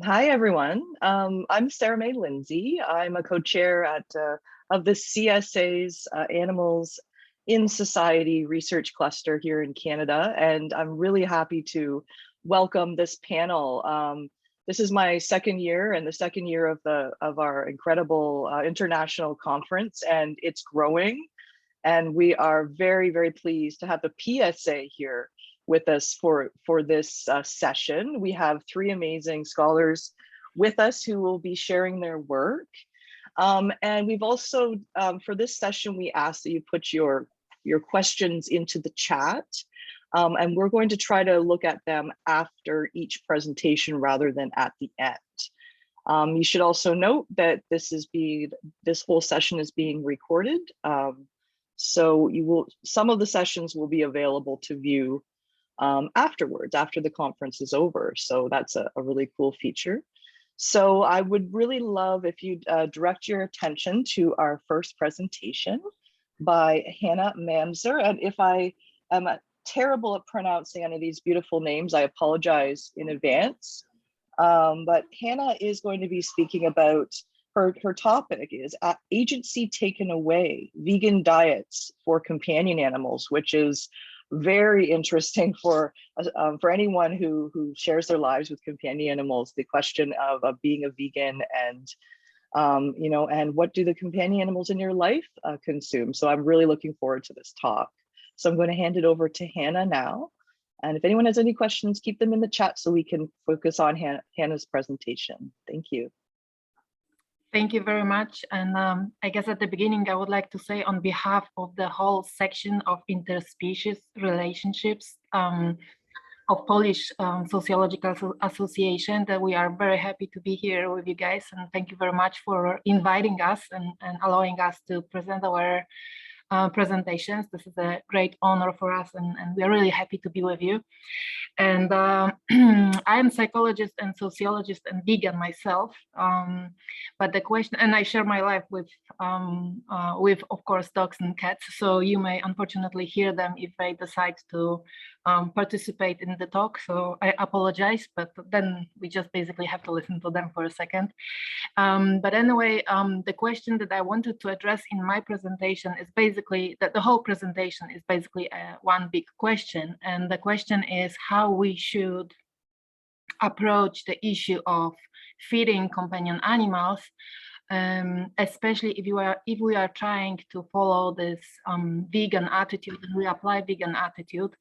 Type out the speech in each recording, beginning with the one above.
Hi, everyone. I'm Sarah Mae Lindsay. I'm a co-chair of the CSA's Animals in Society Research Cluster here in Canada, and I'm really happy to welcome this panel. This is my second year and the second year of our incredible international conference, and it's growing. And we are very, very pleased to have the PSA here with us for this session. We have three amazing scholars with us who will be sharing their work. And we've also, for this session, we ask that you put your questions into the chat. And we're going to try to look at them after each presentation rather than at the end. You should also note that this whole session is being recorded. So some of the sessions will be available to view afterwards, after the conference is over. So that's a really cool feature. So I would really love if you direct your attention to our first presentation by Hanna Mamzer. And if I am terrible at pronouncing any of these beautiful names, I apologize in advance. But Hanna is going to be speaking about her topic is agency taken away, vegan diets for companion animals, which is very interesting for anyone who shares their lives with companion animals. The question of being a vegan and and what do the companion animals in your life consume? So I'm really looking forward to this talk. So I'm going to hand it over to Hanna now. And if anyone has any questions, keep them in the chat so we can focus on Hanna's presentation. Thank you. Thank you very much. And I guess at the beginning, I would like to say on behalf of the whole section of interspecies relationships of Polish Sociological Association that we are very happy to be here with you guys. And thank you very much for inviting us and allowing us to present our presentations. This is a great honor for us, and we are really happy to be with you. And I am a psychologist and sociologist and vegan myself. But the question, and I share my life with of course, dogs and cats. So you may unfortunately hear them if they decide to participate in the talk. So I apologize, but then we just basically have to listen to them for a second. But anyway, the question that I wanted to address in my presentation is basically that the whole presentation is basically one big question. And the question is how we should approach the issue of feeding companion animals, especially if we are trying to follow this vegan attitude and we apply vegan attitude.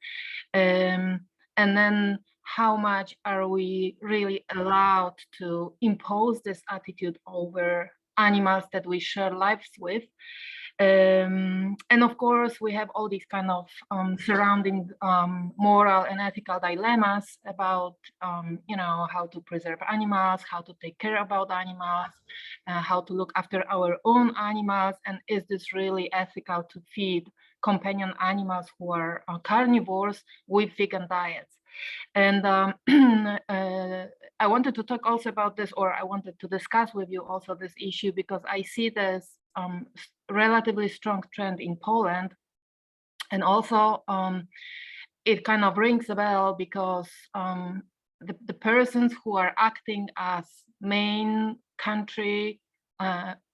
And then how much are we really allowed to impose this attitude over animals that we share lives with? And of course, we have all these kind of surrounding moral and ethical dilemmas about, how to preserve animals, how to take care about animals, how to look after our own animals, and is this really ethical to feed companion animals who are carnivores with vegan diets? And I wanted to talk also about this, or I wanted to discuss with you also this issue, because I see this relatively strong trend in Poland. And also it kind of rings a bell because the persons who are acting as main country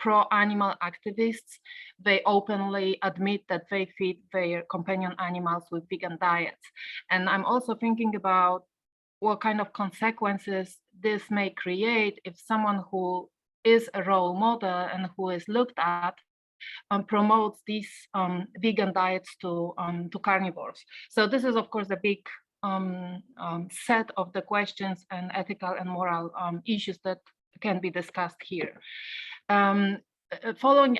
pro-animal activists, they openly admit that they feed their companion animals with vegan diets. And I'm also thinking about what kind of consequences this may create if someone who is a role model and who is looked at promotes these vegan diets to carnivores. So this is, of course, the big set of the questions and ethical and moral issues that can be discussed here. Following,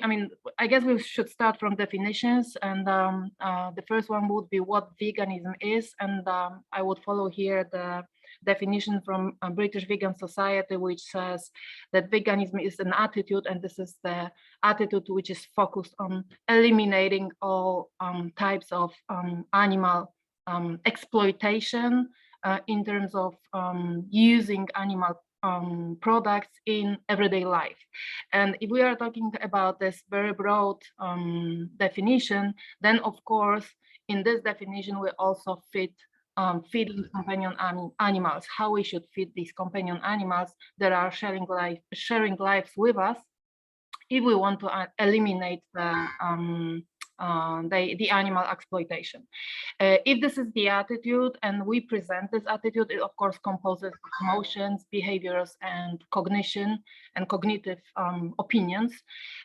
I guess we should start from definitions, and the first one would be what veganism is, and I would follow here the definition from British Vegan Society, which says that veganism is an attitude, and this is the attitude which is focused on eliminating all types of animal exploitation in terms of using animal products in everyday life. And if we are talking about this very broad definition, then of course in this definition we also fit feeding companion animals, how we should feed these companion animals that are sharing lives with us, if we want to eliminate the animal exploitation. If this is the attitude and we present this attitude, it of course composes emotions, behaviors, and cognition and cognitive opinions.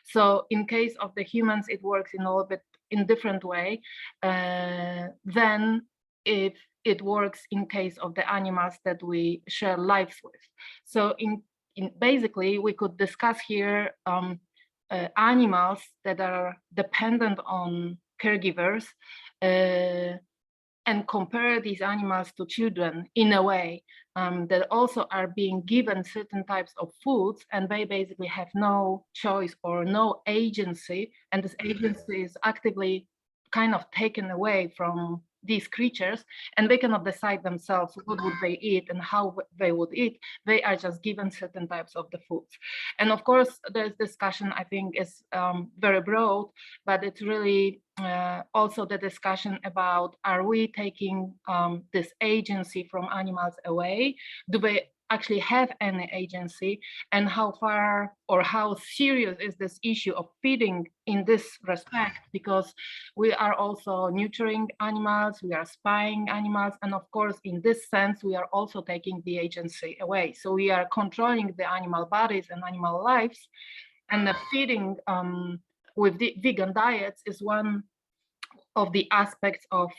So in case of the humans, it works in a little bit in different way than if it works in case of the animals that we share lives with. So in basically, we could discuss here animals that are dependent on caregivers and compare these animals to children in a way that also are being given certain types of foods, and they basically have no choice or no agency, and this agency is actively kind of taken away from these creatures, and they cannot decide themselves what would they eat and how they would eat. They are just given certain types of the foods. And of course, this discussion, I think, is very broad, but it's really also the discussion about, are we taking this agency from animals away? Do they actually have any agency, and how far or how serious is this issue of feeding in this respect? Because we are also nurturing animals, we are spying animals, and of course in this sense we are also taking the agency away. So we are controlling the animal bodies and animal lives, and the feeding with the vegan diets is one of the aspects of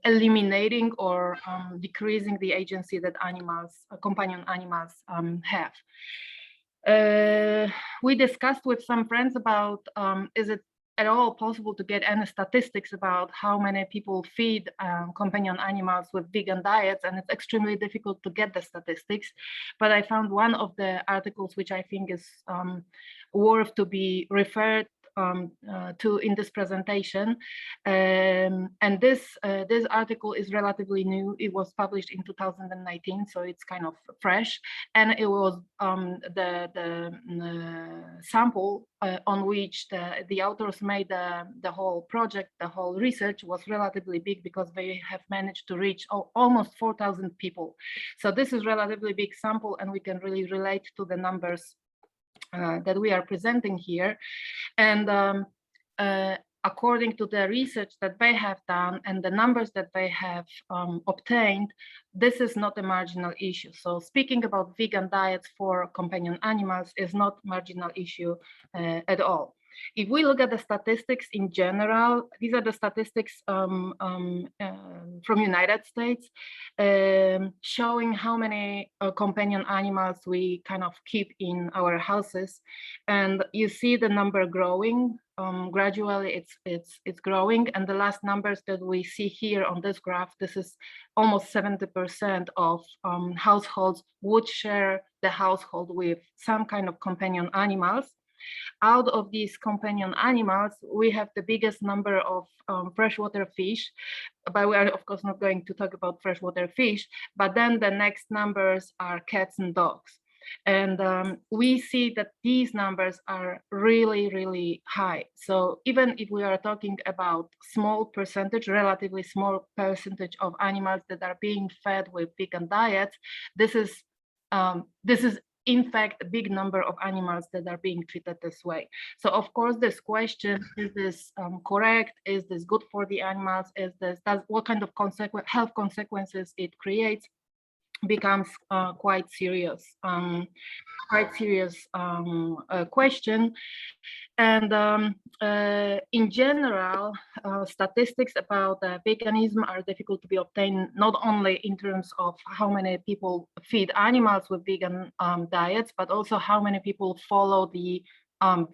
eliminating or decreasing the agency that animals, companion animals, have. We discussed with some friends about is it at all possible to get any statistics about how many people feed companion animals with vegan diets, and it's extremely difficult to get the statistics. But I found one of the articles which I think is worth to be referred to in this presentation, and this article is relatively new. It was published in 2019, so it's kind of fresh, and it was the sample on which the authors made the whole project, the whole research was relatively big, because they have managed to reach almost 4,000 people. So this is relatively big sample, and we can really relate to the numbers that we are presenting here. And according to the research that they have done and the numbers that they have obtained, this is not a marginal issue. So speaking about vegan diets for companion animals is not marginal issue at all. If we look at the statistics in general, these are the statistics from United States, showing how many companion animals we kind of keep in our houses, and you see the number growing gradually. It's growing, and the last numbers that we see here on this graph, this is almost 70% of households would share the household with some kind of companion animals. Out of these companion animals, we have the biggest number of freshwater fish, but we are of course not going to talk about freshwater fish, but then the next numbers are cats and dogs. And we see that these numbers are really, really high. So even if we are talking about small percentage, relatively small percentage of animals that are being fed with vegan diets, this is in fact a big number of animals that are being treated this way. So of course this question, is this correct? Is this good for the animals? What kind of health consequences it creates becomes quite serious question. And in general, statistics about veganism are difficult to be obtained, not only in terms of how many people feed animals with vegan diets, but also how many people follow the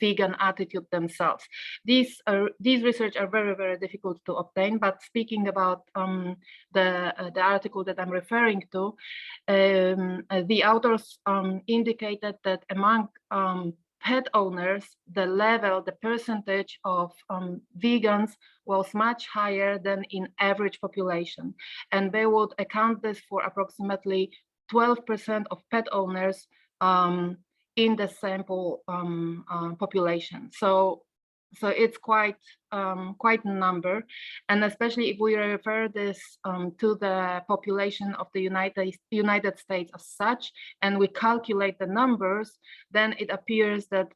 vegan attitude themselves. These research are very, very difficult to obtain. But speaking about the article that I'm referring to, the authors indicated that among pet owners, the percentage of vegans was much higher than in average population, and they would account this for approximately 12% of pet owners in the sample population. So So it's quite quite a number, and especially if we refer this to the population of the United States as such, and we calculate the numbers, then it appears that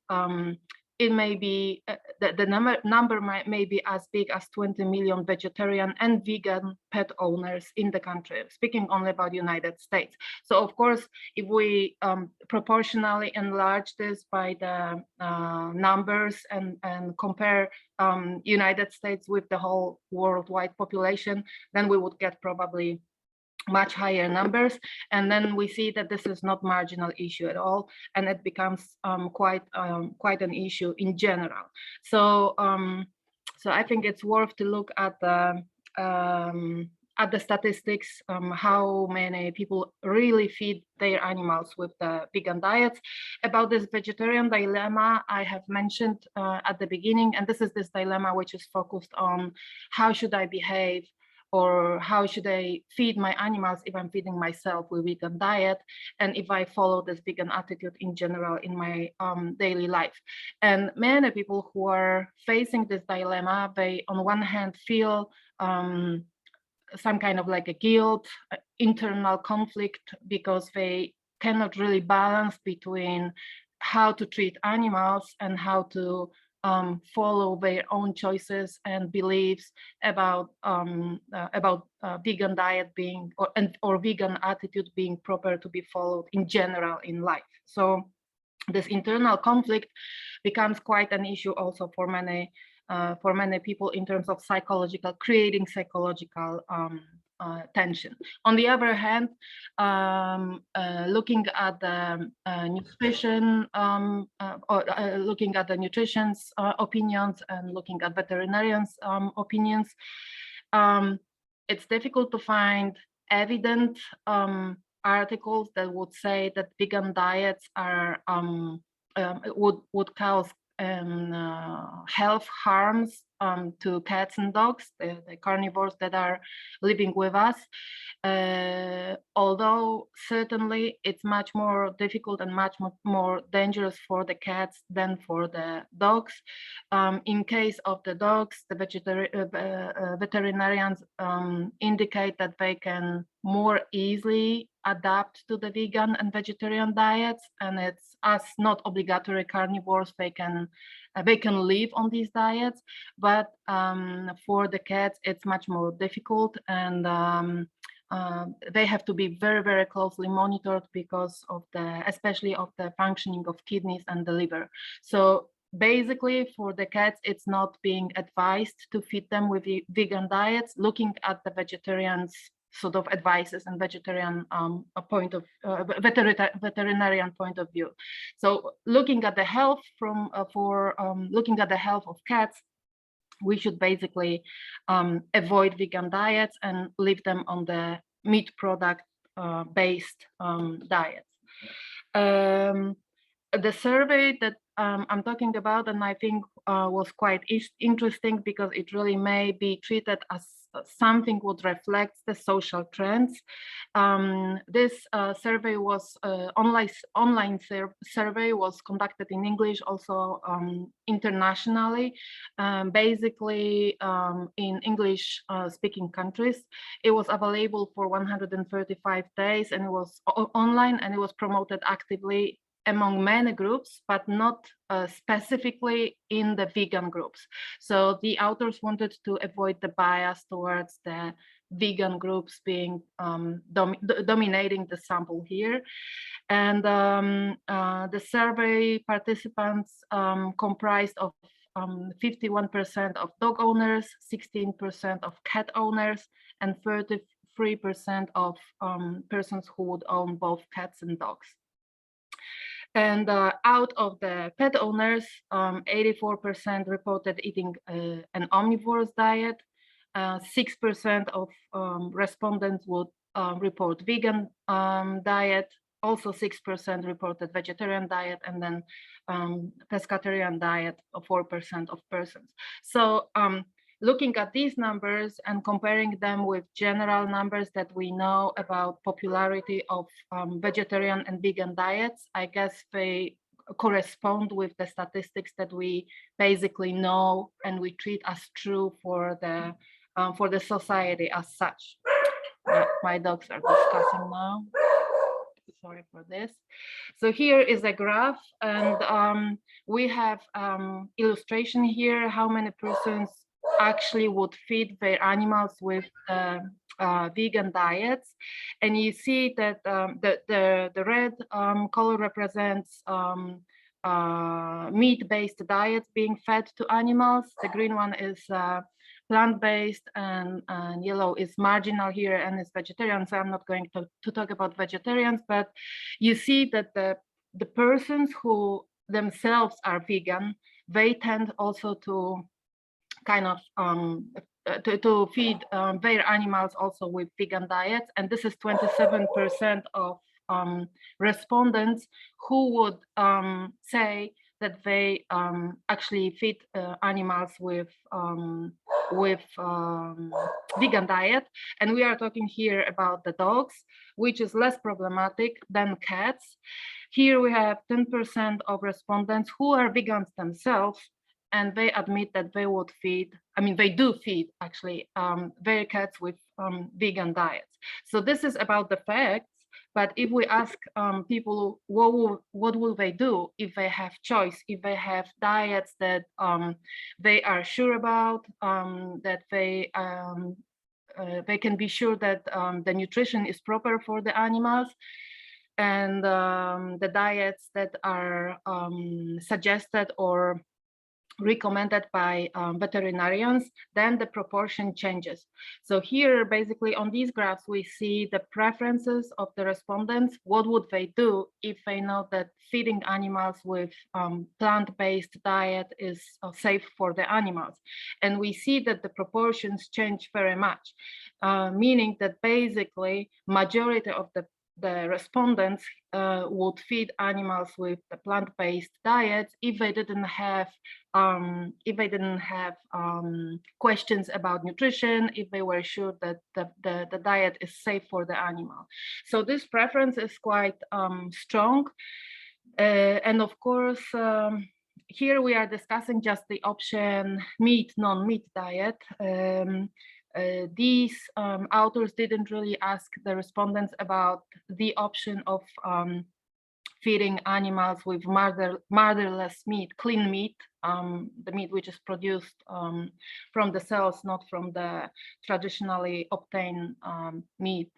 it may be the number may be as big as 20 million vegetarian and vegan pet owners in the country, speaking only about United States. So of course, if we proportionally enlarge this by the numbers and compare United States with the whole worldwide population, then we would get probably much higher numbers, and then we see that this is not marginal issue at all, and it becomes quite an issue in general. So so I think it's worth to look at the statistics, how many people really feed their animals with the vegan diets. About this vegetarian dilemma I have mentioned at the beginning, and this is this dilemma which is focused on how should I behave, or how should I feed my animals if I'm feeding myself with vegan diet, and if I follow this vegan attitude in general in my daily life. And many people who are facing this dilemma, they on one hand feel some kind of like a guilt, internal conflict, because they cannot really balance between how to treat animals and how to follow their own choices and beliefs about vegan diet being or vegan attitude being proper to be followed in general in life. So this internal conflict becomes quite an issue also for many people in terms of creating psychological tension. On the other hand, looking at the nutrition or looking at the nutrition's opinions and looking at veterinarians' opinions, it's difficult to find evident articles that would say that vegan diets are would cause health harms to cats and dogs, the carnivores that are living with us. Although certainly it's much more difficult and much more dangerous for the cats than for the dogs. In case of the dogs, the veterinarians indicate that they can more easily adapt to the vegan and vegetarian diets, and it's as not obligatory carnivores, they can live on these diets, but for the cats it's much more difficult, and they have to be very, very closely monitored because of especially of the functioning of kidneys and the liver. So basically for the cats, it's not being advised to feed them with vegan diets. Looking at the vegetarians' sort of advices and vegetarian veterinarian point of view. So looking at the health looking at the health of cats, we should basically avoid vegan diets and leave them on the meat product based diets. The survey that I'm talking about, and I think was quite interesting because it really may be treated as something would reflect the social trends. This survey was online survey was conducted in English, also internationally, basically in English speaking countries. It was available for 135 days, and it was online, and it was promoted actively among many groups, but not specifically in the vegan groups. So the authors wanted to avoid the bias towards the vegan groups being dominating the sample here. And the survey participants comprised of 51% of dog owners, 16% of cat owners, and 33% of persons who would own both cats and dogs. And out of the pet owners, 84% reported eating an omnivorous diet. 6% of respondents would report vegan diet. Also 6% reported vegetarian diet, and then pescatarian diet of 4% of persons. So looking at these numbers and comparing them with general numbers that we know about popularity of vegetarian and vegan diets, I guess they correspond with the statistics that we basically know and we treat as true for the society as such. My dogs are discussing now. Sorry for this. So here is a graph, and we have illustration here how many persons actually would feed their animals with vegan diets, and you see that the red color represents meat-based diets being fed to animals. The green one is plant-based, and yellow is marginal here and is vegetarian. So I'm not going to talk about vegetarians, but you see that the persons who themselves are vegan, they tend also to kind of to feed their animals also with vegan diets, and this is 27% of respondents who would say that they actually feed animals with vegan diet. And we are talking here about the dogs, which is less problematic than cats. Here we have 10% of respondents who are vegans themselves, and they admit that they would feed, I mean, they do feed actually their cats with vegan diets. So this is about the facts. But if we ask people what will they do if they have choice, if they have diets that they are sure about, that they can be sure that the nutrition is proper for the animals, and the diets that are suggested or recommended by veterinarians, then the proportion changes. So here, basically on these graphs, we see the preferences of the respondents. What would they do if they know that feeding animals with plant-based diet is safe for the animals? And we see that the proportions change very much, meaning that basically majority of the respondents would feed animals with the plant-based diets if they didn't have questions about nutrition, if they were sure that the diet is safe for the animal. So this preference is quite strong, and of course here we are discussing just the option meat, non-meat diet. These authors didn't really ask the respondents about the option of feeding animals with motherless meat, clean meat, the meat which is produced from the cells, not from the traditionally obtained meat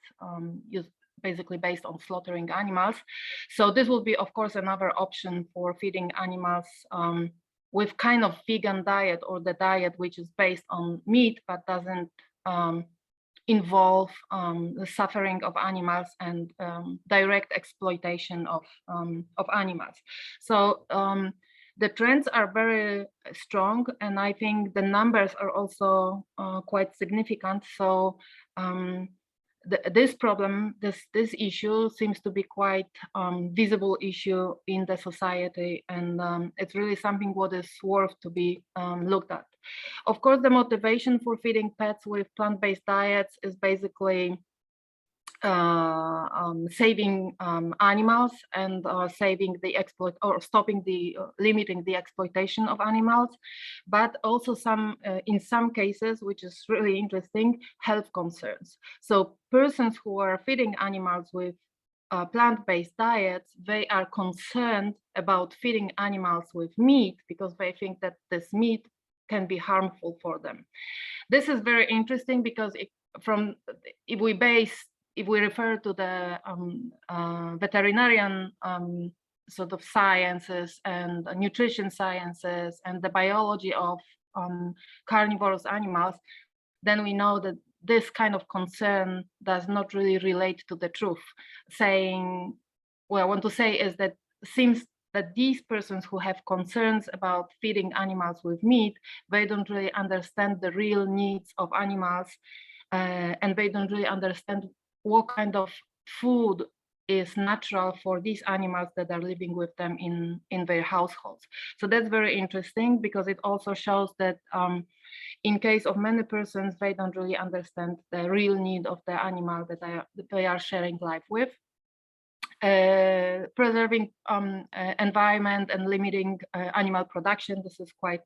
used basically based on slaughtering animals. So this will be, of course, another option for feeding animals with kind of vegan diet, or the diet which is based on meat but doesn't involve the suffering of animals and direct exploitation of animals. So the trends are very strong, and I think the numbers are also quite significant. So this problem, this issue seems to be quite visible issue in the society, and it's really something what is worth to be looked at. Of course, the motivation for feeding pets with plant-based diets is basically saving animals and saving the limiting the exploitation of animals, but also in some cases, which is really interesting, health concerns. So persons who are feeding animals with plant-based diets, they are concerned about feeding animals with meat because they think that this meat can be harmful for them. This is very interesting because if we refer to the veterinarian sort of sciences and nutrition sciences and the biology of carnivorous animals, then we know that this kind of concern does not really relate to the truth. What I want to say is that it seems that these persons who have concerns about feeding animals with meat, they don't really understand the real needs of animals, and they don't really understand what kind of food is natural for these animals that are living with them in their households. So that's very interesting because it also shows that in case of many persons, they don't really understand the real need of the animal that they are sharing life with. Preserving environment and limiting animal production. This is quite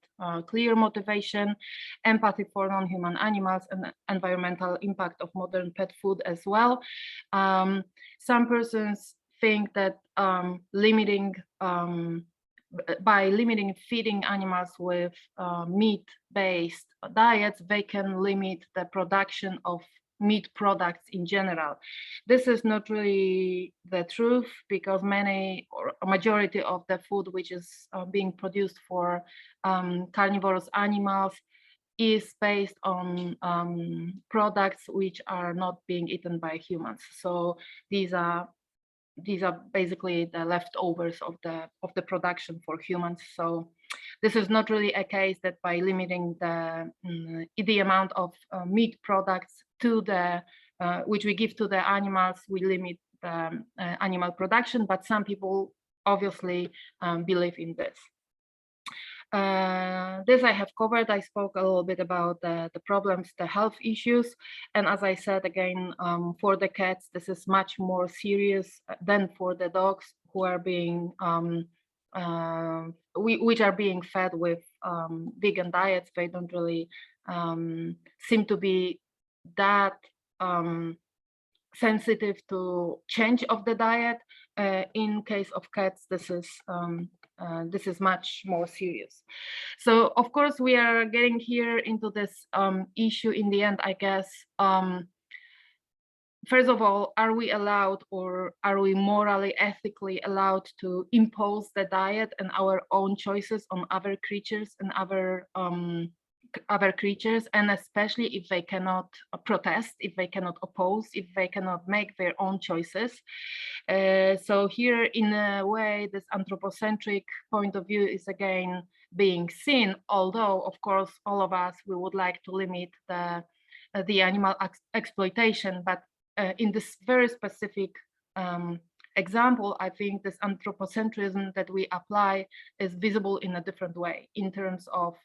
clear motivation. Empathy for non-human animals and environmental impact of modern pet food as well. Some persons think that by limiting feeding animals with meat-based diets, they can limit the production of meat products in general. This is not really the truth, because many or a majority of the food which is being produced for carnivorous animals is based on products which are not being eaten by humans. So these are basically the leftovers of the production for humans. So this is not really a case that by limiting the amount of meat products to the which we give to the animals, we limit the animal production, but some people obviously believe in this. This I have covered. I spoke a little bit about the problems, the health issues. And as I said, again, for the cats, this is much more serious than for the dogs who are being, which are being fed with vegan diets. They don't really seem to be that sensitive to change of the diet. In case of cats, this is much more serious. So of course we are getting here into this issue in the end, I guess. First of all, are we allowed, or are we morally, ethically allowed to impose the diet and our own choices on other creatures and other creatures, and especially if they cannot protest, if they cannot oppose, if they cannot make their own choices. So here, in a way, this anthropocentric point of view is again being seen, although of course all of us, we would like to limit the animal exploitation, but in this very specific example, I think this anthropocentrism that we apply is visible in a different way, in terms of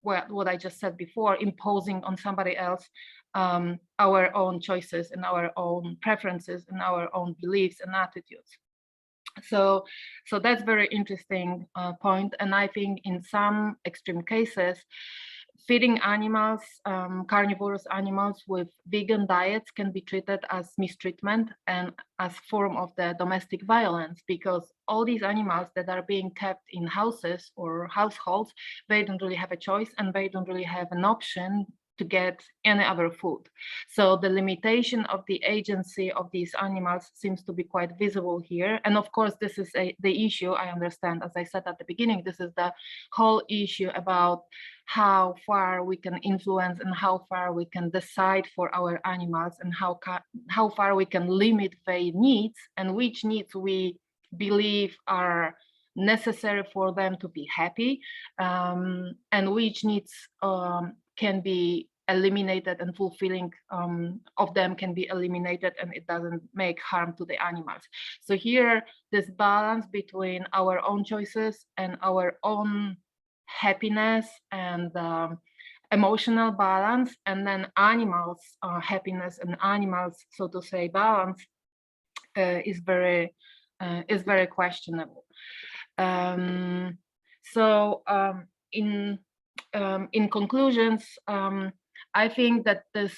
what I just said before, imposing on somebody else our own choices and our own preferences and our own beliefs and attitudes. So that's very interesting point. And I think in some extreme cases, feeding animals, carnivorous animals with vegan diets can be treated as mistreatment and as form of the domestic violence, because all these animals that are being kept in houses or households, they don't really have a choice and they don't really have an option to get any other food. So the limitation of the agency of these animals seems to be quite visible here. And of course, this is the issue, I understand, as I said at the beginning, this is the whole issue about how far we can influence and how far we can decide for our animals, and how far we can limit their needs and which needs we believe are necessary for them to be happy, and which needs can be eliminated, and fulfilling of them can be eliminated, and it doesn't make harm to the animals. So here, this balance between our own choices and our own happiness and emotional balance, and then animals happiness and animals, so to say, balance, is very questionable. In conclusions, I think that this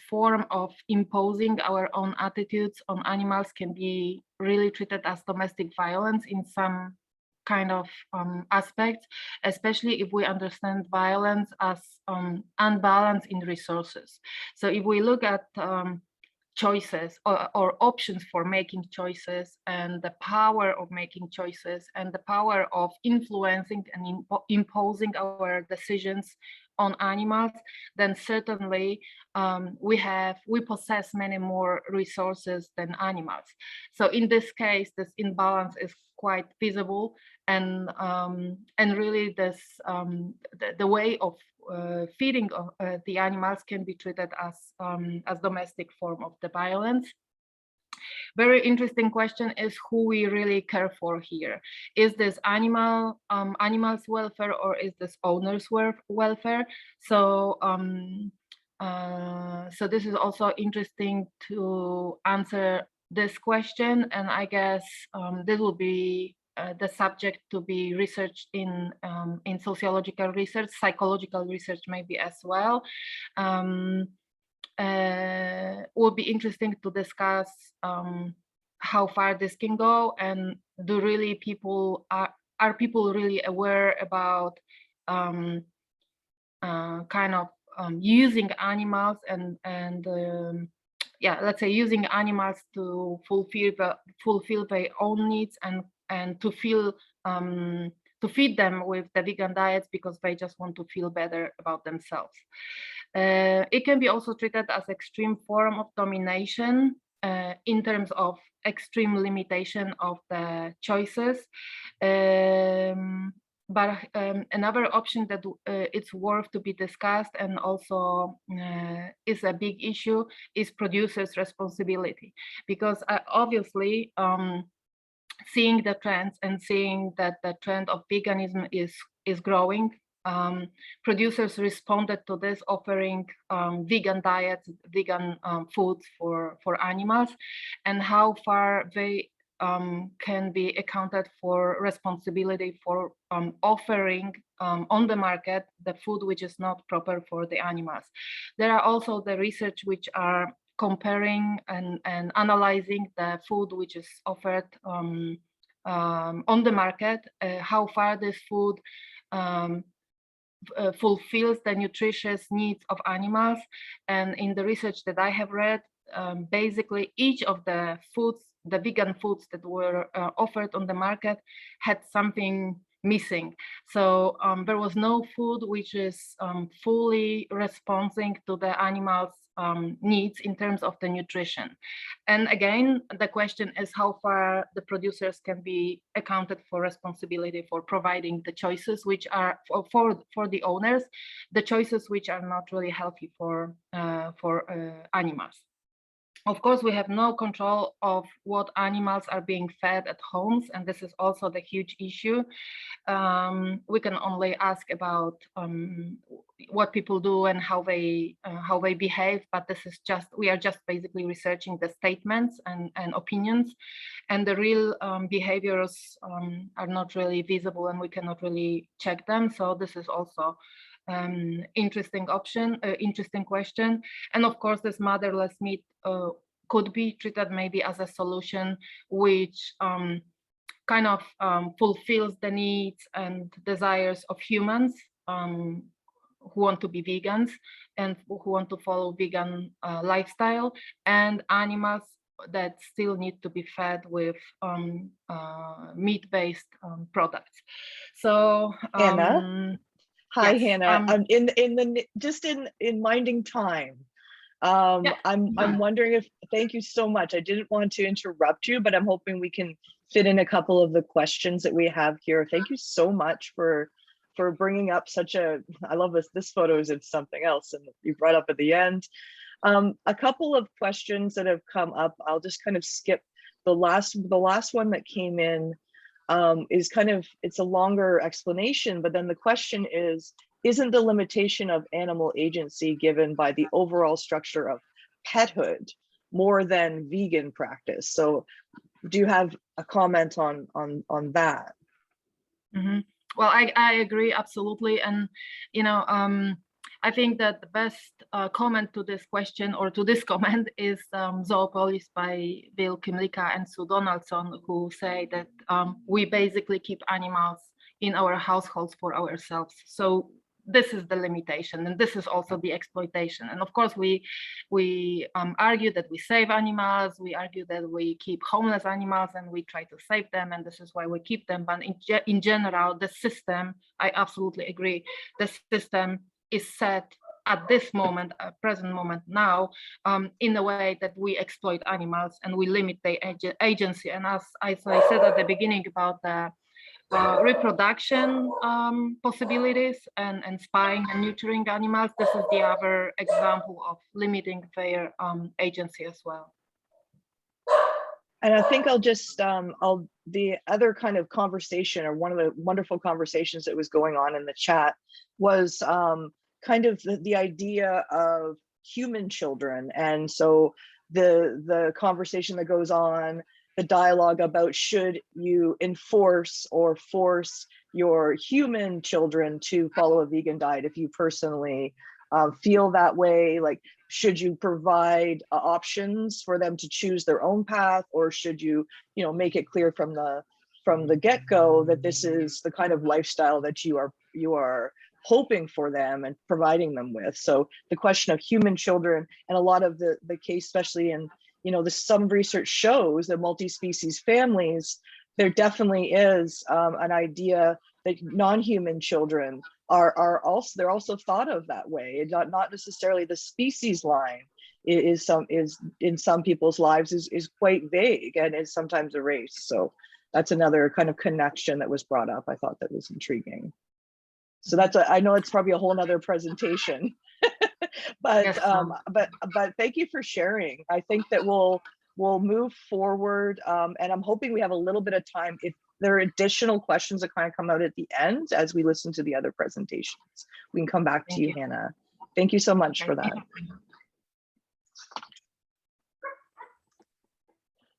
form of imposing our own attitudes on animals can be really treated as domestic violence in some kind of aspects, especially if we understand violence as unbalance in resources. So if we look at choices or options for making choices, and the power of making choices, and the power of influencing and imposing our decisions on animals, then certainly we possess many more resources than animals. So in this case, this imbalance is quite visible, and really this the way of feeding the animals can be treated as domestic form of the violence. Very interesting question is who we really care for here. Is this animals welfare, or is this owners welfare? So so this is also interesting to answer this question, and I guess this will be the subject to be researched in sociological research, psychological research maybe as well. Would be interesting to discuss how far this can go, and do really people are people really aware about kind of using animals and yeah, let's say using animals to fulfill their own needs and to feel to feed them with the vegan diets because they just want to feel better about themselves. It can be also treated as extreme form of domination in terms of extreme limitation of the choices. But another option that it's worth to be discussed and also is a big issue is producers' responsibility, because obviously seeing the trends and seeing that the trend of veganism is growing, producers responded to this, offering vegan diets, vegan foods for animals, and how far they can be accounted for responsibility for offering on the market the food which is not proper for the animals. There are also the research which are comparing and analyzing the food which is offered on the market, how far this food fulfills the nutritious needs of animals. And in the research that I have read, basically each of the foods, the vegan foods that were offered on the market had something missing. So there was no food which is fully responding to the animals' needs in terms of the nutrition. And again, the question is how far the producers can be accounted for responsibility for providing the choices which are for the owners, the choices which are not really healthy for animals. Of course, we have no control of what animals are being fed at homes, and this is also the huge issue. We can only ask about what people do and how they behave, but this is we are just basically researching the statements and opinions, and the real behaviors are not really visible, and we cannot really check them. So this is also interesting question. And of course, this motherless meat could be treated maybe as a solution which kind of fulfills the needs and desires of humans who want to be vegans and who want to follow vegan lifestyle, and animals that still need to be fed with meat-based products. So Hanna. Hi, yes, Hanna. In minding time, yeah. I'm wondering if, thank you so much. I didn't want to interrupt you, but I'm hoping we can fit in a couple of the questions that we have here. Thank you so much for bringing up such a, I love this photo is of something else, and you brought up at the end. A couple of questions that have come up, I'll just kind of skip the last one that came in. Is kind of, it's a longer explanation, but then the question is, isn't the limitation of animal agency given by the overall structure of pethood more than vegan practice? So do you have a comment on that? Mm-hmm. Well, I agree absolutely. And, you know, I think that the best comment to this question or to this comment is Zoopolis by Bill Kimlicka and Sue Donaldson, who say that we basically keep animals in our households for ourselves. So this is the limitation, and this is also the exploitation. And of course, we argue that we save animals, we argue that we keep homeless animals, and we try to save them, and this is why we keep them. But in general, the system, I absolutely agree, the system is set at this moment, present moment now, in a way that we exploit animals and we limit their agency. And as I said at the beginning about the reproduction possibilities and spying and neutering animals, this is the other example of limiting their agency as well. And I think I'll just, the other kind of conversation, or one of the wonderful conversations that was going on in the chat was kind of the idea of human children. And so the conversation that goes on, the dialogue about should you enforce or force your human children to follow a vegan diet if you personally feel that way. Like, should you provide options for them to choose their own path, or should you, make it clear from the get-go that this is the kind of lifestyle that you are hoping for them and providing them with. So the question of human children, and a lot of the case, especially in, some research shows that multi-species families, there definitely is an idea that non-human children are also thought of that way. Not necessarily the species line is in some people's lives is quite vague and is sometimes erased. So that's another kind of connection that was brought up. I thought that was intriguing. So I know it's probably a whole nother presentation, but Yes, but thank you for sharing. I think that we'll move forward, and I'm hoping we have a little bit of time if there are additional questions that kind of come out at the end as we listen to the other presentations. We can come back to you, Hannah. Thank you so much for that.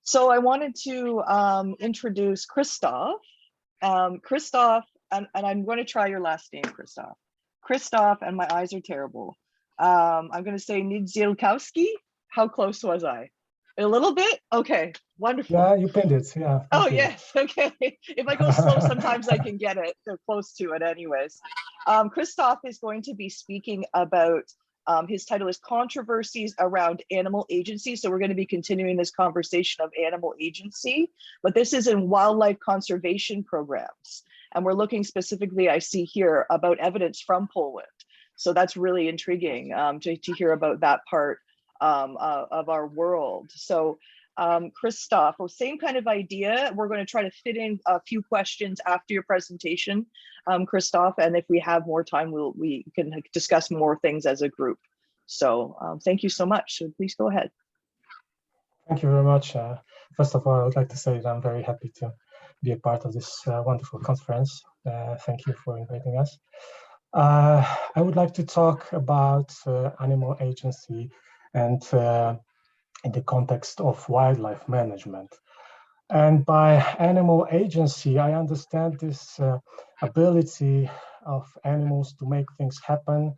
So I wanted to introduce Krzysztof. Krzysztof, and I'm going to try your last name, Krzysztof. Krzysztof, and my eyes are terrible. I'm going to say Niedziałkowski. How close was I? A little bit? Okay, wonderful. Yeah, you pinned it, yeah. Oh, yes, okay. If I go slow, sometimes I can get it. They're close to it anyways. Krzysztof is going to be speaking about, his title is Controversies Around Animal Agency. So we're going to be continuing this conversation of animal agency, but this is in wildlife conservation programs. And we're looking specifically, I see here, about evidence from Poland. So that's really intriguing to hear about that part of our world. So Krzysztof, well, same kind of idea. We're going to try to fit in a few questions after your presentation, Krzysztof, and if we have more time, we can discuss more things as a group. So thank you so much. So please go ahead. Thank you very much. First of all, I would like to say that I'm very happy to be a part of this wonderful conference. Thank you for inviting us. I would like to talk about animal agency and in the context of wildlife management. And by animal agency, I understand this ability of animals to make things happen,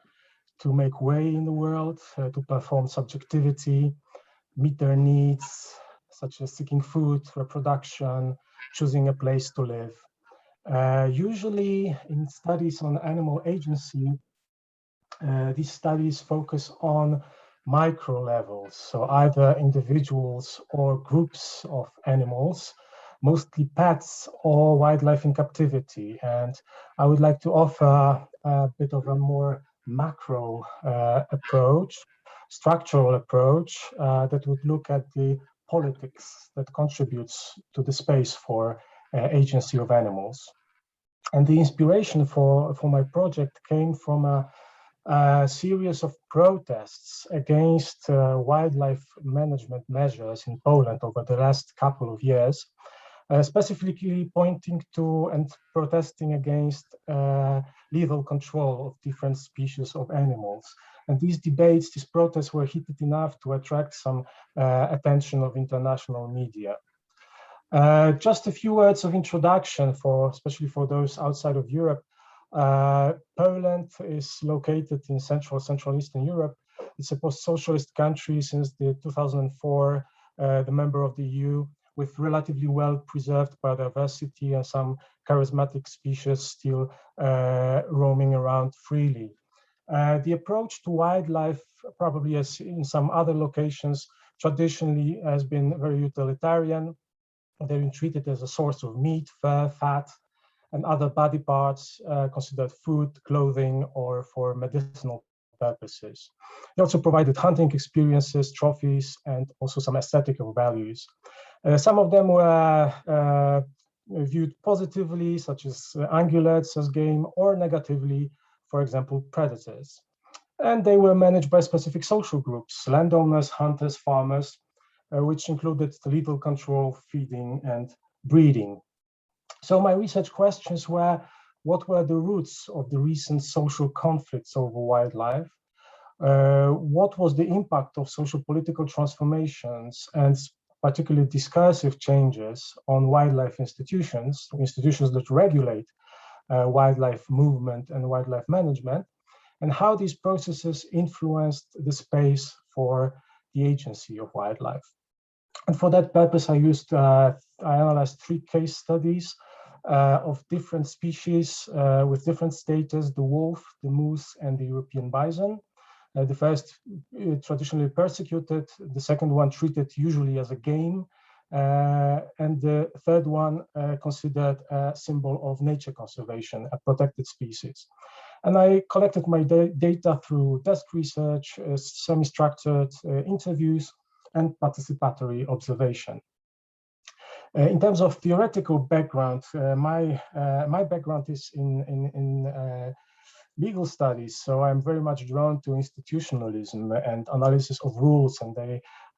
to make way in the world, to perform subjectivity, meet their needs, such as seeking food, reproduction, choosing a place to live. Usually in studies on animal agency, these studies focus on micro levels, so either individuals or groups of animals, mostly pets or wildlife in captivity. And I would like to offer a bit of a more macro approach, structural approach that would look at the politics that contributes to the space for agency of animals. And the inspiration for my project came from a series of protests against wildlife management measures in Poland over the last couple of years, specifically pointing to and protesting against lethal control of different species of animals. And these debates, these protests were heated enough to attract some attention of international media. Just a few words of introduction, especially for those outside of Europe. Poland is located in Central Eastern Europe. It's a post-socialist country since the 2004, the member of the EU, with relatively well-preserved biodiversity and some charismatic species still roaming around freely. The approach to wildlife, probably as in some other locations, traditionally has been very utilitarian. They've been treated as a source of meat, fur, fat, and other body parts considered food, clothing, or for medicinal purposes. They also provided hunting experiences, trophies, and also some aesthetical values. Some of them were viewed positively, such as ungulates as game, or negatively, for example, predators. And they were managed by specific social groups, landowners, hunters, farmers, which included the lethal control, feeding, and breeding. So my research questions were, what were the roots of the recent social conflicts over wildlife? what was the impact of socio-political transformations and particularly discursive changes on wildlife institutions that regulate wildlife movement and wildlife management, and how these processes influenced the space for the agency of wildlife. And for that purpose, I analyzed 3 case studies of different species with different status: the wolf, the moose, and the European bison. The first traditionally persecuted, the second one treated usually as a game, and the third one considered a symbol of nature conservation, a protected species. And I collected my data through desk research, semi-structured interviews, and participatory observation. In terms of theoretical background, my background is in legal studies, so I'm very much drawn to institutionalism and analysis of rules and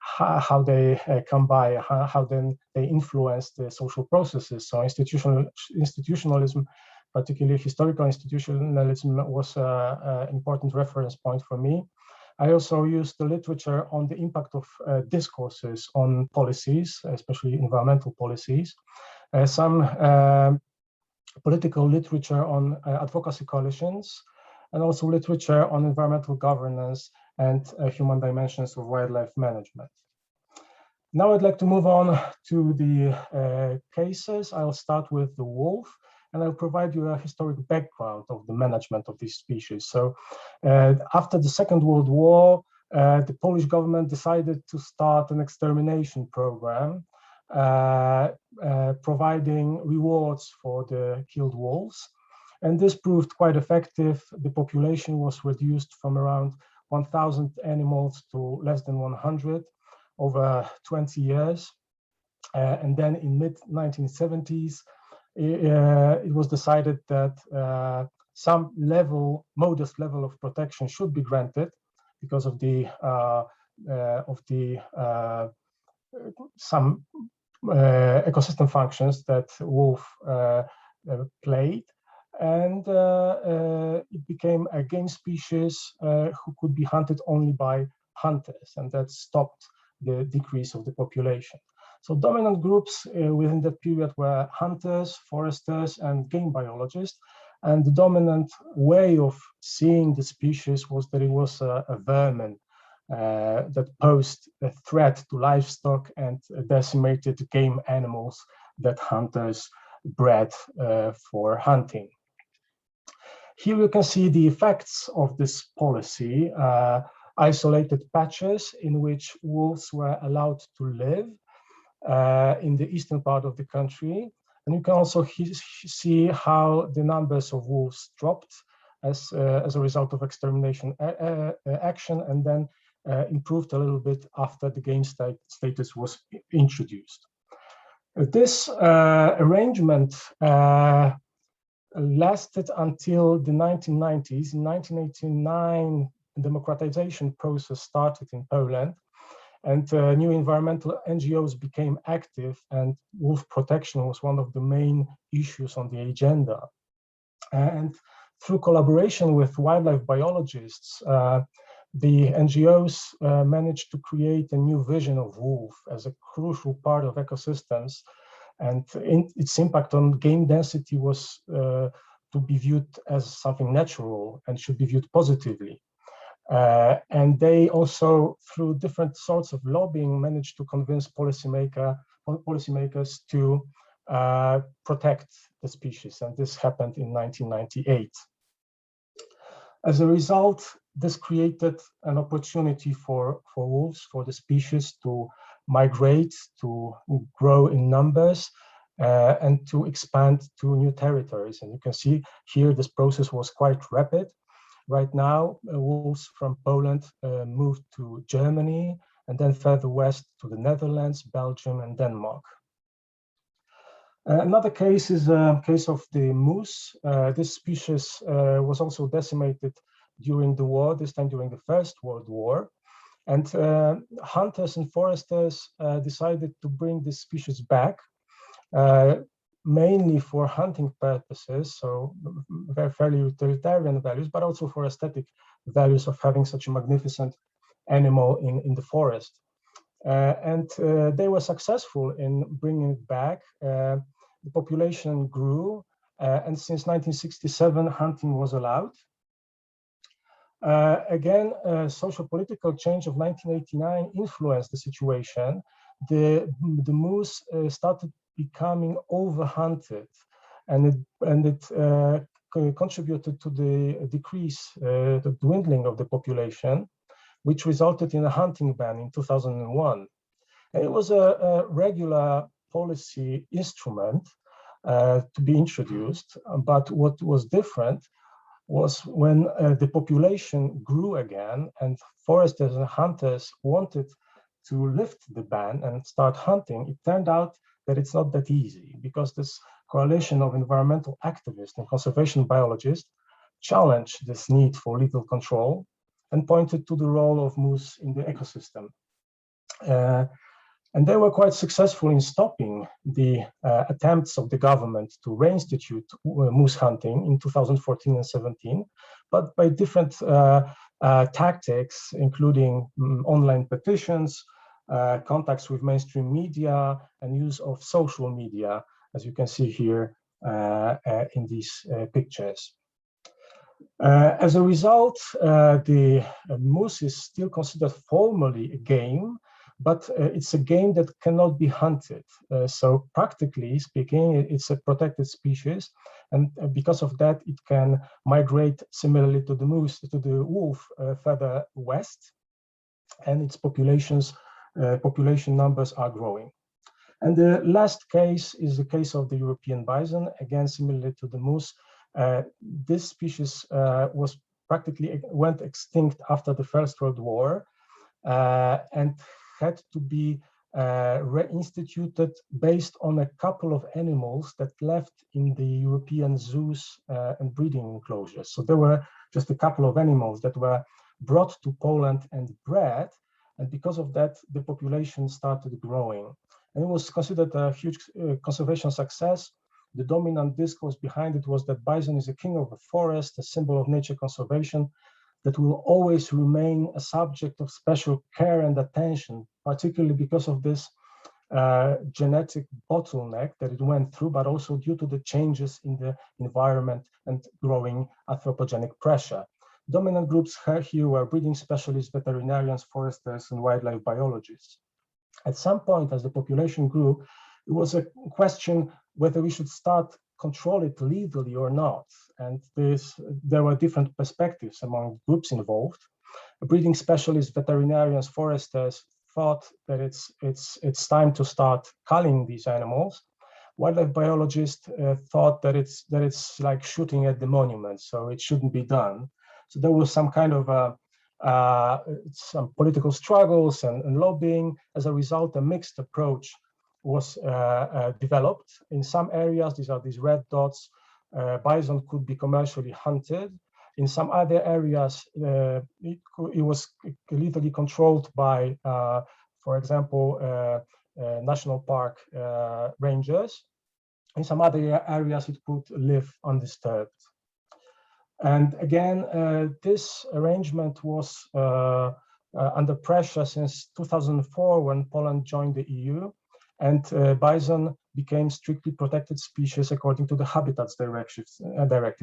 how they come by, how then they influence the social processes. So institutionalism, particularly historical institutionalism, was an important reference point for me. I also used the literature on the impact of discourses on policies, especially environmental policies. Some political literature on advocacy coalitions, and also literature on environmental governance and human dimensions of wildlife management. Now I'd like to move on to the cases. I'll start with the wolf, and I'll provide you a historic background of the management of these species. So after the Second World War, the Polish government decided to start an extermination program, providing rewards for the killed wolves. And this proved quite effective. The population was reduced from around 1,000 animals to less than 100 over 20 years. And then in mid-1970s, it was decided that some modest level of protection should be granted because of the some ecosystem functions that wolf played, and it became a game species who could be hunted only by hunters, and that stopped the decrease of the population. So dominant groups within that period were hunters, foresters, and game biologists. And the dominant way of seeing the species was that it was a vermin that posed a threat to livestock and decimated game animals that hunters bred for hunting. Here you can see the effects of this policy, isolated patches in which wolves were allowed to live in the eastern part of the country. And you can also see how the numbers of wolves dropped as a result of extermination action, and then improved a little bit after the game status was introduced. This arrangement lasted until the 1990s. In 1989, the democratization process started in Poland, and new environmental NGOs became active, and wolf protection was one of the main issues on the agenda. And through collaboration with wildlife biologists, the NGOs managed to create a new vision of wolf as a crucial part of ecosystems, and its impact on game density was to be viewed as something natural and should be viewed positively. And they also, through different sorts of lobbying, managed to convince policymakers to protect the species, and this happened in 1998. As a result, this created an opportunity for wolves, for the species to migrate, to grow in numbers, and to expand to new territories. And you can see here this process was quite rapid. Right now, wolves from Poland moved to Germany, and then further west to the Netherlands, Belgium, and Denmark. Another case is a case of the moose. This species was also decimated during the war, this time during the First World War. And hunters and foresters decided to bring this species back, mainly for hunting purposes, so very fairly utilitarian values, but also for aesthetic values of having such a magnificent animal in the forest. And they were successful in bringing it back. The population grew, and since 1967, hunting was allowed. Again, social political change of 1989 influenced the situation. The moose started becoming overhunted, and it contributed to the decrease, the dwindling of the population, which resulted in a hunting ban in 2001. And it was a regular policy instrument to be introduced, but what was different was when the population grew again and foresters and hunters wanted to lift the ban and start hunting, it turned out that it's not that easy, because this coalition of environmental activists and conservation biologists challenged this need for lethal control and pointed to the role of moose in the ecosystem. And they were quite successful in stopping the attempts of the government to reinstitute moose hunting in 2014 and 17, but by different tactics, including online petitions, contacts with mainstream media, and use of social media, as you can see here in these pictures. As a result, the moose is still considered formally a game, but it's a game that cannot be hunted. So practically speaking, it's a protected species. And because of that, it can migrate similarly to the moose, to the wolf further west. And its population numbers are growing. And the last case is the case of the European bison, again, similarly to the moose. This species was practically went extinct after the First World War and had to be reinstituted based on a couple of animals that left in the European zoos and breeding enclosures. So there were just a couple of animals that were brought to Poland and bred, and because of that, the population started growing. And it was considered a huge conservation success. The dominant discourse behind it was that bison is a king of the forest, a symbol of nature conservation, that will always remain a subject of special care and attention, particularly because of this genetic bottleneck that it went through, but also due to the changes in the environment and growing anthropogenic pressure. Dominant groups here were breeding specialists, veterinarians, foresters, and wildlife biologists. At some point, as the population grew, it was a question whether we should start control it legally or not. And there were different perspectives among groups involved. Breeding specialists, veterinarians, foresters thought that it's time to start culling these animals. Wildlife biologists thought that it's like shooting at the monument, so it shouldn't be done. So there was some kind of some political struggles and lobbying. As a result, a mixed approach was developed. In some areas, these red dots, bison could be commercially hunted. In some other areas, it was legally controlled by, for example, national park rangers. In some other areas, it could live undisturbed. And again, this arrangement was under pressure since 2004 when Poland joined the EU. And bison became strictly protected species according to the Habitats Directive,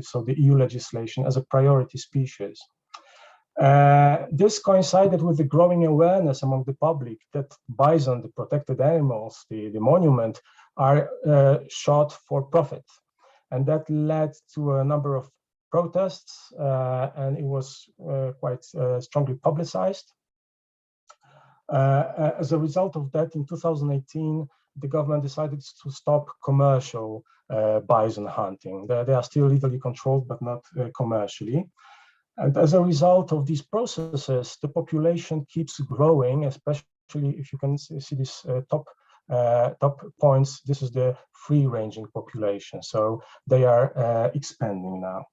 so the EU legislation, as a priority species. This coincided with the growing awareness among the public that bison, the protected animals, the monument, are shot for profit. And that led to a number of protests, and it was quite strongly publicized. As a result of that, in 2018, the government decided to stop commercial bison hunting. They are still legally controlled, but not commercially. And as a result of these processes, the population keeps growing, especially if you can see this top points. This is the free-ranging population. So they are expanding now.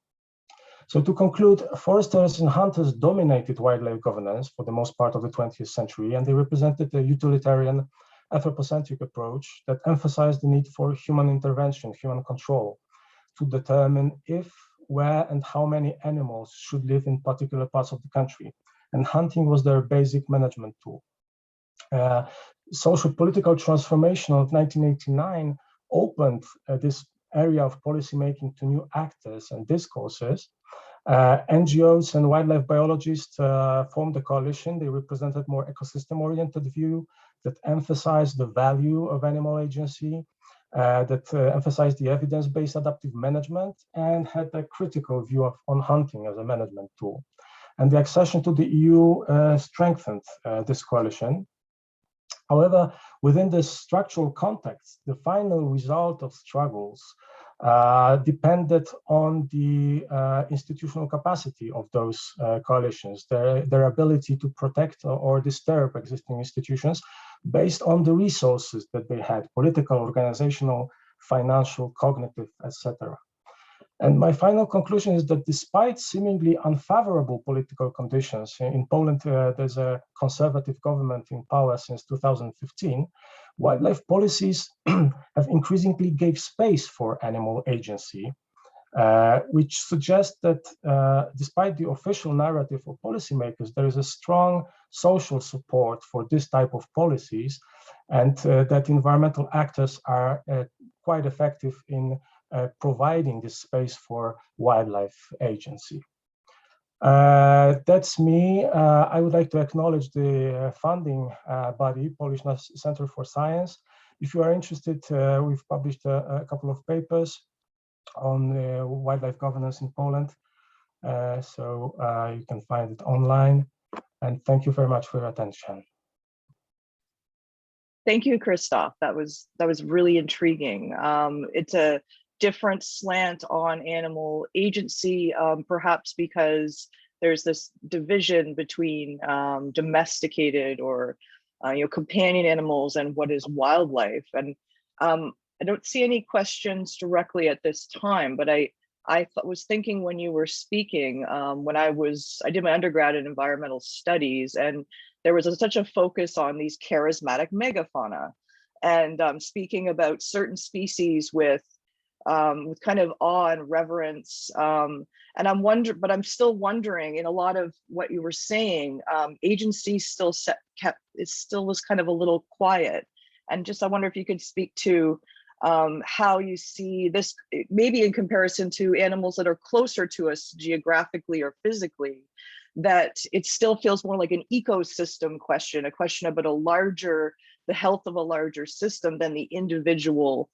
So to conclude, foresters and hunters dominated wildlife governance for the most part of the 20th century, and they represented a utilitarian, anthropocentric approach that emphasized the need for human intervention, human control, to determine if where and how many animals should live in particular parts of the country. And hunting was their basic management tool. Social political transformation of 1989 opened this area of policymaking to new actors and discourses. NGOs and wildlife biologists formed a coalition. They represented more ecosystem-oriented view that emphasized the value of animal agency, that emphasized the evidence-based adaptive management, and had a critical view on hunting as a management tool. And the accession to the EU strengthened this coalition. However, within this structural context, the final result of struggles depended on the institutional capacity of those coalitions, their ability to protect or disturb existing institutions based on the resources that they had, political, organizational, financial, cognitive, etc. And my final conclusion is that despite seemingly unfavorable political conditions, in Poland, there's a conservative government in power since 2015, wildlife policies have increasingly gave space for animal agency, which suggests that despite the official narrative of policymakers, there is a strong social support for this type of policies, and that environmental actors are quite effective in providing this space for wildlife agency. That's me. I would like to acknowledge the funding body, Polish Center for Science. If you are interested, we've published a couple of papers on wildlife governance in Poland. So you can find it online. And thank you very much for your attention. Thank you, Krzysztof. That was really intriguing. It's a different slant on animal agency, perhaps because there's this division between domesticated or companion animals and what is wildlife. And I don't see any questions directly at this time, but I was thinking when you were speaking, when I did my undergrad in environmental studies, and there was such a focus on these charismatic megafauna, and speaking about certain species with kind of awe and reverence. And I'm still wondering, in a lot of what you were saying, agency still was kind of a little quiet. And just, I wonder if you could speak to how you see this, maybe in comparison to animals that are closer to us geographically or physically, that it still feels more like an ecosystem question, a question about the health of a larger system than the individual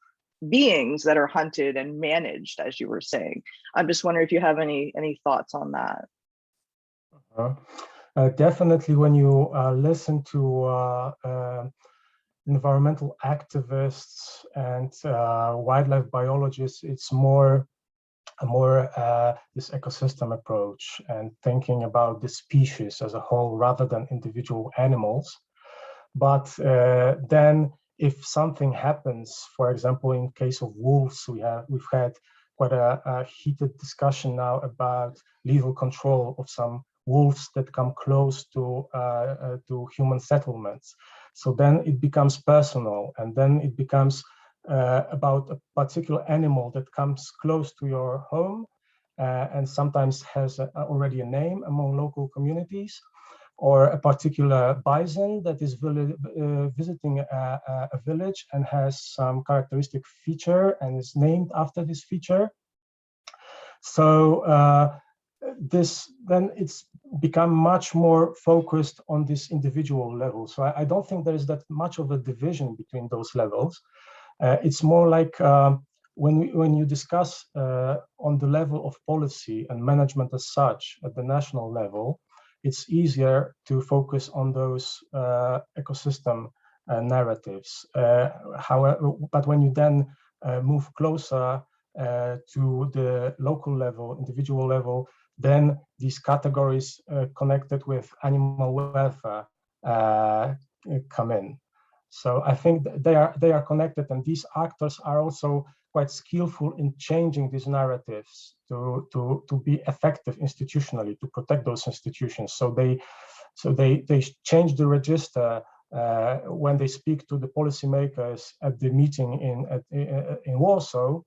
beings that are hunted and managed, as you were saying. I'm just wondering if you have any thoughts on that. Definitely, when you listen to environmental activists and wildlife biologists, it's more this ecosystem approach and thinking about the species as a whole rather than individual animals. But then if something happens, for example, in case of wolves, we've had quite a heated discussion now about legal control of some wolves that come close to human settlements. So then it becomes personal, and then it becomes about a particular animal that comes close to your home and sometimes has already a name among local communities, or a particular bison that is visiting a village and has some characteristic feature and is named after this feature. So then it's become much more focused on this individual level. So I don't think there is that much of a division between those levels. It's more like when you discuss on the level of policy and management as such at the national level, it's easier to focus on those ecosystem narratives. However, but when you then move closer to the local level, individual level, then these categories connected with animal welfare come in. So I think they are connected, and these actors are also quite skillful in changing these narratives to be effective institutionally, to protect those institutions. So they change the register when they speak to the policymakers at the meeting in Warsaw,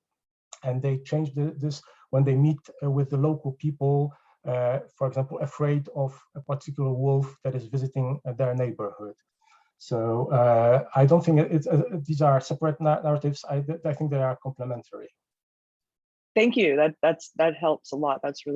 and they change this when they meet with the local people, for example, afraid of a particular wolf that is visiting their neighborhood. So I don't think these are separate narratives. I think they are complementary. Thank you. That helps a lot. That's really